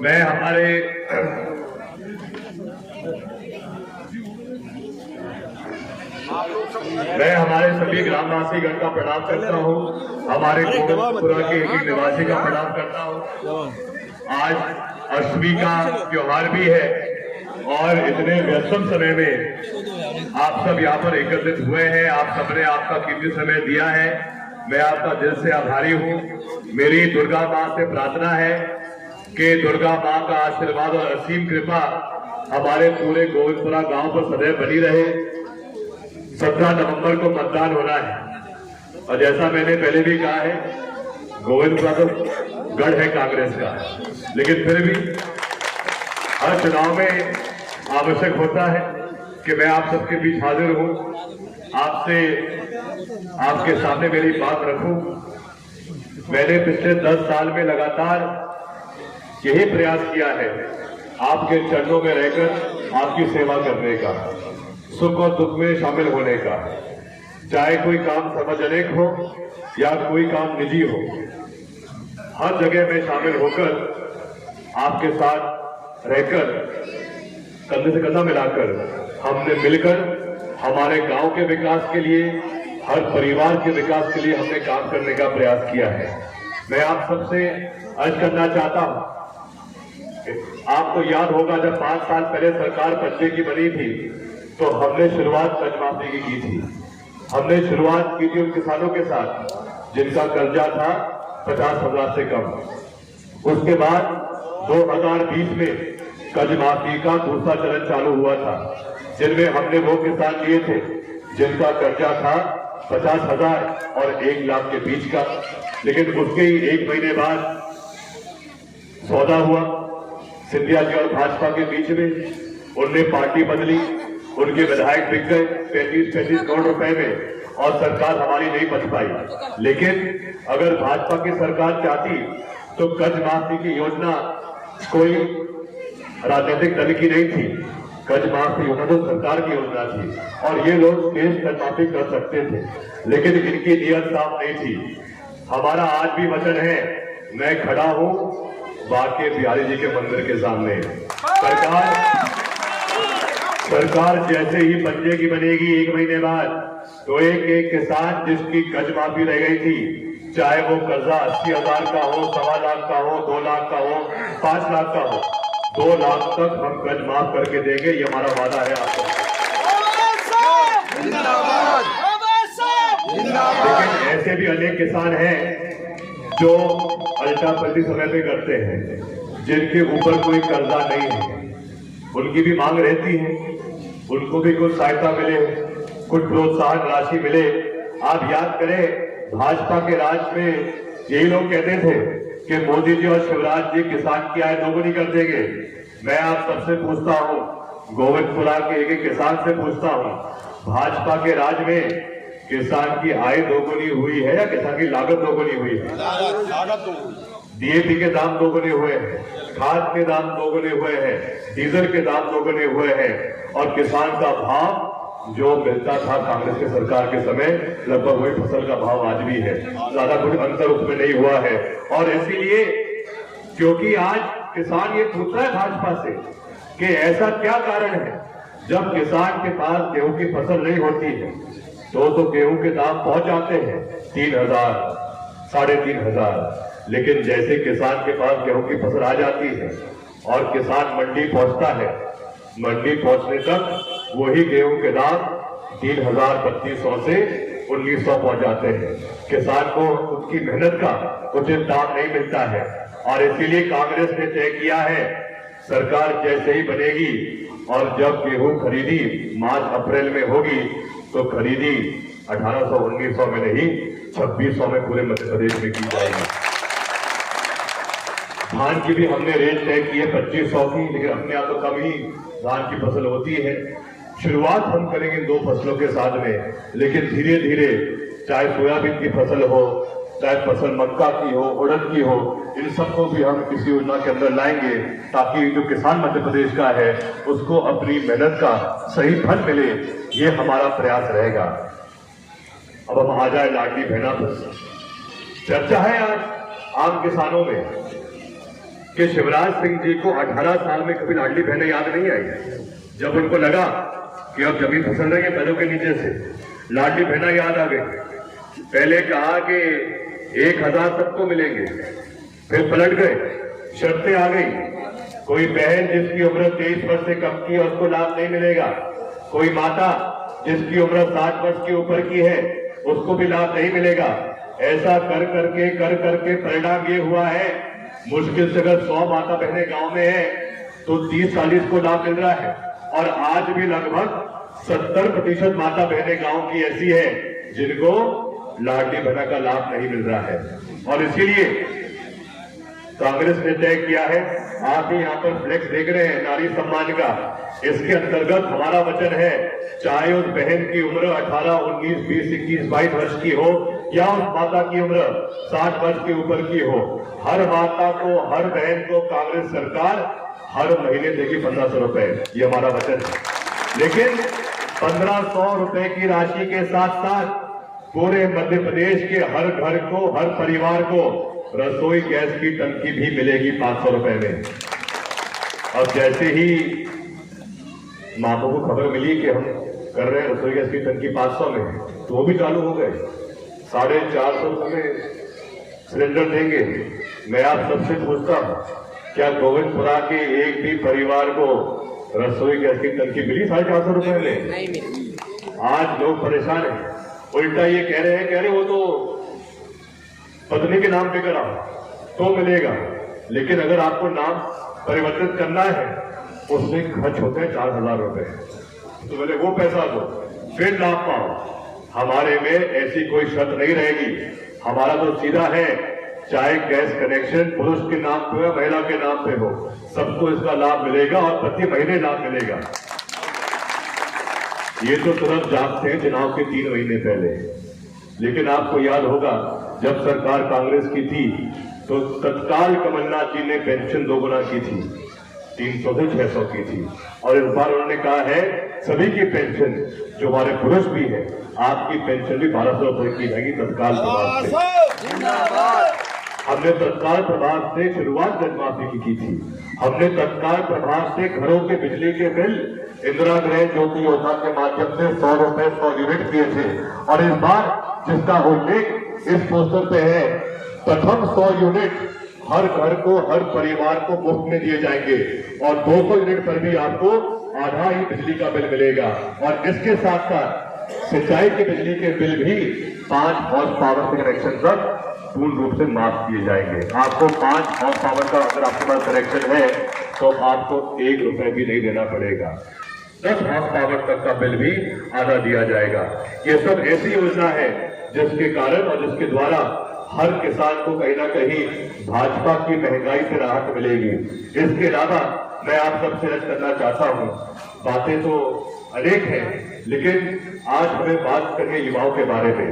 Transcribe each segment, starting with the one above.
मैं हमारे सभी ग्रामवासीगण का प्रणाम करता हूँ। हमारे गोविंदपुरा के एक निवासी का प्रणाम करता हूँ। आज अष्टमी का त्योहार भी है और इतने व्यस्तम समय में आप सब यहाँ पर एकत्रित हुए हैं। आप सबने आपका कीमती समय दिया है। मैं आपका दिल से आभारी हूँ। मेरी दुर्गा माँ से प्रार्थना है कि दुर्गा माँ का आशीर्वाद और असीम कृपा हमारे पूरे गोविंदपुरा गांव पर सदैव बनी रहे। 17 नवंबर को मतदान होना है और जैसा मैंने पहले भी कहा है, गोविंदपुरा तो गढ़ है कांग्रेस का, लेकिन फिर भी हर चुनाव में आवश्यक होता है कि मैं आप सबके बीच हाजिर हूं, आपके सामने मेरी बात रखूं। मैंने पिछले 10 साल में लगातार यही प्रयास किया है आपके चरणों में रहकर आपकी सेवा करने का, सुख और दुख में शामिल होने का। चाहे कोई काम सार्वजनिक हो या कोई काम निजी हो, हर जगह में शामिल होकर आपके साथ रहकर कंधे से कंधा मिलाकर हमने मिलकर हमारे गांव के विकास के लिए, हर परिवार के विकास के लिए हमने काम करने का प्रयास किया है। मैं आप सबसे अर्ज करना चाहता हूं, आपको याद होगा जब 5 साल पहले सरकार पंजे की बनी थी तो हमने शुरुआत कर्ज माफी की थी। हमने शुरुआत की थी उन किसानों के साथ जिनका कर्जा था 50,000 से कम। उसके बाद 2020 में कर्ज माफी का दूसरा चरण चालू हुआ था, जिनमें हमने वो किसान लिए थे जिनका कर्जा था 50,000 और 1 लाख के बीच का। लेकिन उसके ही 1 महीने बाद सौदा हुआ सिंधिया जी और भाजपा के बीच में। उनने पार्टी बदली, उनके विधायक बिक गए 35-35 करोड़ रुपए में और सरकार हमारी नहीं बच पाई। लेकिन अगर भाजपा की सरकार चाहती तो कर्ज माफी की योजना कोई राजनीतिक दल की नहीं थी, कर्ज माफी योजना तो सरकार की योजना थी और ये लोग देश कर्ज माफी कर सकते थे, लेकिन इनकी नीयत साफ नहीं थी। हमारा आज भी वचन है, मैं खड़ा हूं बाके बिहारी जी के मंदिर के सामने। सरकार जैसे ही पंजे की बनेगी 1 महीने बाद, तो एक किसान जिसकी कर्ज माफी रह गई थी, चाहे वो कर्जा 80,000 का हो, 1.25 लाख का हो, 2 लाख का हो, 5 लाख का हो, 2 लाख तक हम कर्ज माफ करके देंगे। ये हमारा वादा है आपको। लेकिन ऐसे भी अनेक किसान हैं जो अल्टा पलटी समय पे करते हैं, जिनके ऊपर कोई कर्जा नहीं है। उनकी भी मांग रहती है, उनको भी कुछ सहायता मिले, कुछ प्रोत्साहन राशि मिले। आप याद करें, भाजपा के राज में यही लोग कहते थे कि मोदी जी और शिवराज जी किसान की आय दोगुनी कर देंगे। मैं आप सबसे पूछता हूं, गोविंदपुरा के एक किसान से पूछता हूं, भाजपा के राज में किसान की आय दोगुनी हुई है या किसान की लागत दोगुनी हुई है? डीएपी के दाम दोगुने हुए हैं, खाद के दाम दोगुने हुए हैं, डीजल के दाम दोगुने हुए हैं और किसान का भाव जो मिलता था कांग्रेस की सरकार के समय, लगभग वही फसल का भाव आज भी है। ज्यादा कुछ अंतर उसमें नहीं हुआ है। और इसीलिए क्योंकि आज किसान ये पूछ रहा है भाजपा से कि ऐसा क्या कारण है जब किसान के पास गेहूं की फसल नहीं होती है तो गेहूं के दाम पहुंच जाते हैं 3,000, 3,500, लेकिन जैसे किसान के पास गेहूं की फसल आ जाती है और किसान मंडी पहुंचता है, मंडी पहुंचने तक वही गेहूं के दाम 3,000-3,200 से 1,900 पहुंच जाते हैं। किसान को उसकी मेहनत का उचित दाम नहीं मिलता है और इसीलिए कांग्रेस ने तय किया है, सरकार जैसे ही बनेगी और जब गेहूं खरीदी मार्च-अप्रैल में होगी तो खरीदी 1,800-1,900 में नहीं 2,600 में पूरे मध्य प्रदेश में की जाएगी। धान की भी हमने रेट तय की है 2,500 की, लेकिन अपने यहाँ तो कम ही धान की फसल होती है। शुरुआत हम करेंगे 2 फसलों के साथ में, लेकिन धीरे धीरे चाहे सोयाबीन की फसल हो, चाहे फसल मक्का की हो, उड़द की हो, इन सबको भी हम इस योजना के अंदर लाएंगे ताकि जो किसान मध्य प्रदेश का है उसको अपनी मेहनत का सही फल मिले। ये हमारा प्रयास रहेगा। अब हम आ जाए लाडली बहना पर। चर्चा है आज आम किसानों में कि शिवराज सिंह जी को 18 साल में कभी लाडली बहनें याद नहीं आई। जब उनको लगा कि अब जमीन फिसल रही है पैरों के नीचे से, लाडली बहना याद आ गई। पहले कहा कि 1000 सबको मिलेंगे, फिर पलट गए, शर्तें आ गई। कोई बहन जिसकी उम्र 23 वर्ष से कम की है उसको लाभ नहीं मिलेगा, कोई माता जिसकी उम्र 60 वर्ष के ऊपर की है उसको भी लाभ नहीं मिलेगा। ऐसा कर करके परिणाम ये हुआ है, मुश्किल से अगर 100 माता बहनें गांव में है तो 30-40 को लाभ मिल रहा है। और आज भी लगभग 70% माता बहनें गांव की ऐसी है जिनको लाडली बहना का लाभ नहीं मिल रहा है। और इसीलिए कांग्रेस ने तय किया है, आप भी यहाँ पर फ्लेक्स देख रहे हैं नारी सम्मान का, इसके अंतर्गत हमारा वचन है, चाहे उस बहन की उम्र 18, 19, 20, 21, 22 वर्ष की हो या उस माता की उम्र 60 वर्ष के ऊपर की हो, हर माता को, हर बहन को कांग्रेस सरकार हर महीने देगी 1500 रुपए, ये हमारा वचन है। लेकिन 1500 रुपए की राशि के साथ साथ पूरे मध्य प्रदेश के हर घर को, हर परिवार को रसोई गैस की टंकी भी मिलेगी 500 रुपए में। अब जैसे ही मामू को खबर मिली कि हम कर रहे हैं रसोई गैस की टंकी 500 में, तो वो भी चालू हो गए। 450 में सिलेंडर देंगे। मैं आप सबसे पूछता हूं, क्या गोविंदपुरा के एक भी परिवार को रसोई गैस की टंकी मिली 450 रुपए में? नहीं मिली। आज लोग परेशान हैं, उल्टा ये कह रहे हैं कि अरे वो तो पत्नी के नाम पे करा तो मिलेगा। लेकिन अगर आपको नाम परिवर्तित करना है उसमें खर्च होते हैं 4000 रुपए, तो बोले वो पैसा दो फिर लाभ पाओ। हमारे में ऐसी कोई शर्त नहीं रहेगी। हमारा तो सीधा है, चाहे गैस कनेक्शन पुरुष के नाम पे हो, महिला के नाम पे हो, सबको इसका लाभ मिलेगा और प्रति महीने लाभ मिलेगा। ये तो तुरंत जागते हैं चुनाव के 3 महीने पहले। लेकिन आपको याद होगा जब सरकार कांग्रेस की थी तो तत्काल कमलनाथ जी ने पेंशन 2 गुना की थी, 300 से 600 की थी। और इस बार उन्होंने कहा है सभी की पेंशन, जो हमारे पुरुष भी है, आपकी पेंशन भी 1200 रुपए की जाएगी तत्काल प्रभाव से। हमने तत्काल प्रभाव से शुरुआत ऋणमाफी की थी। हमने तत्काल प्रभाव से घरों के बिजली के बिल इंदिरा गृह ज्योति योजना के माध्यम से 100 रुपए 100 यूनिट दिए थे। और इस बार जिसका उल्लेख इस पोस्टर पे है, प्रथम 100 यूनिट हर घर को, हर परिवार को मुफ्त में दिए जाएंगे और 200 यूनिट पर भी आपको आधा ही बिजली का बिल मिलेगा। और इसके साथ साथ सिंचाई के बिजली के बिल भी 5 हॉर्स पावर के कनेक्शन तक पूर्ण रूप से माफ किए जाएंगे। आपको 5 हॉर्स पावर का अगर आपके पास कनेक्शन है तो आपको 1 रुपए भी नहीं देना पड़ेगा। 10 हॉर्स पावर तक का बिल भी आधा दिया जाएगा। ये सब ऐसी योजना है जिसके कारण और जिसके द्वारा हर किसान को कहीं ना कहीं भाजपा की महंगाई से राहत मिलेगी। इसके अलावा मैं आप सबसे अर्ज करना चाहता हूं, बातें तो अनेक हैं लेकिन आज हमें बात करनी है युवाओं के बारे में।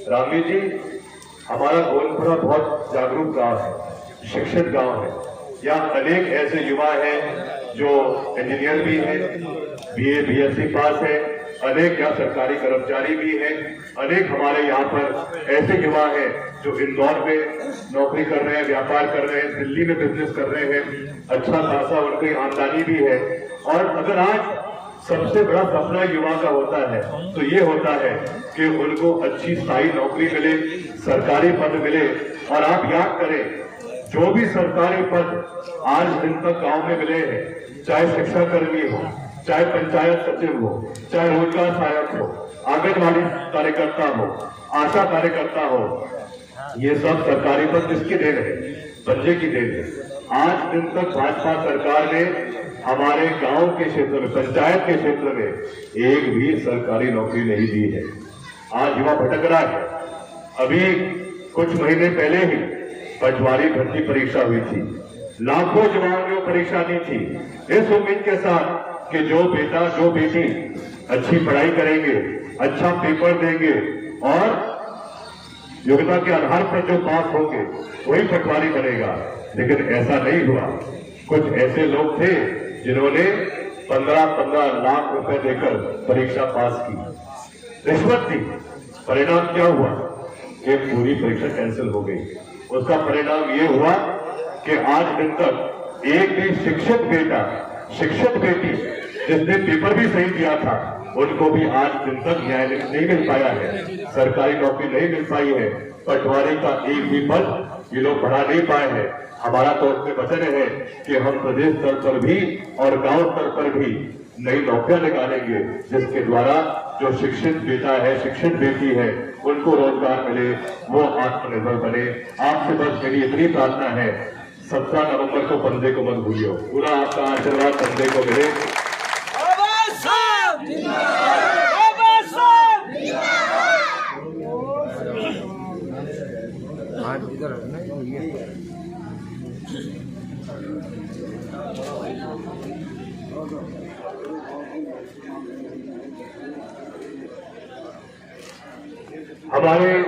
रामी जी, हमारा गोविंदपुरा बहुत जागरूक गांव है, शिक्षित गांव है। यहाँ अनेक ऐसे युवा हैं जो इंजीनियर भी हैं, BA BSc पास है, अनेक यहाँ सरकारी कर्मचारी भी हैं, अनेक हमारे यहाँ पर ऐसे युवा हैं जो इंदौर में नौकरी कर रहे हैं, व्यापार कर रहे हैं, दिल्ली में बिजनेस कर रहे हैं, अच्छा खासा उनकी आमदनी भी है। और अगर आज सबसे बड़ा सपना युवा का होता है तो ये होता है कि उनको अच्छी स्थायी नौकरी मिले, सरकारी पद मिले। और आप याद करें, जो भी सरकारी पद आज दिन तक गांव में मिले हैं, चाहे शिक्षा कर्मी हो, चाहे पंचायत सचिव हो, चाहे रोजगार सहायक हो, आंगनबाड़ी कार्यकर्ता हो, आशा कार्यकर्ता हो, ये सब सरकारी पद किसकी देन है? पंजे की देन है। आज दिन तक भाजपा सरकार ने हमारे गांव के क्षेत्र में, पंचायत के क्षेत्र में एक भी सरकारी नौकरी नहीं दी है। आज युवा भटक रहा है। अभी कुछ महीने पहले ही पटवारी भर्ती परीक्षा हुई थी, लाखों युवाओं ने परीक्षा दी थी इस उम्मीद के साथ कि जो बेटा जो बेटी अच्छी पढ़ाई करेंगे, अच्छा पेपर देंगे और योग्यता के आधार पर जो पास होंगे वही पटवारी बनेगा। लेकिन ऐसा नहीं हुआ। कुछ ऐसे लोग थे जिन्होंने 15-15 लाख रुपए देकर परीक्षा पास की, रिश्वत दी परिणाम क्या हुआ कि पूरी परीक्षा कैंसिल हो गई। उसका परिणाम ये हुआ कि आज दिन तक एक भी शिक्षक बेटा, शिक्षक बेटी जिसने पेपर भी सही दिया था, उनको भी आज दिन तक न्याय नहीं मिल पाया है, सरकारी नौकरी नहीं मिल पाई है, पटवारी का एक भी पद ये लोग बढ़ा नहीं पाए हैं। हमारा तो उसमें वचन है कि हम प्रदेश स्तर पर भी और गांव स्तर पर भी नई नौकरियां निकालेंगे, जिसके द्वारा जो शिक्षित बेटा है, शिक्षित बेटी है, उनको रोजगार मिले, वो आत्मनिर्भर बने। आपसे बस मेरी इतनी प्रार्थना है, 17 नवंबर को पंदे को मत भूलियो। पूरा आपका आशीर्वाद पंदे को मिले। हमारे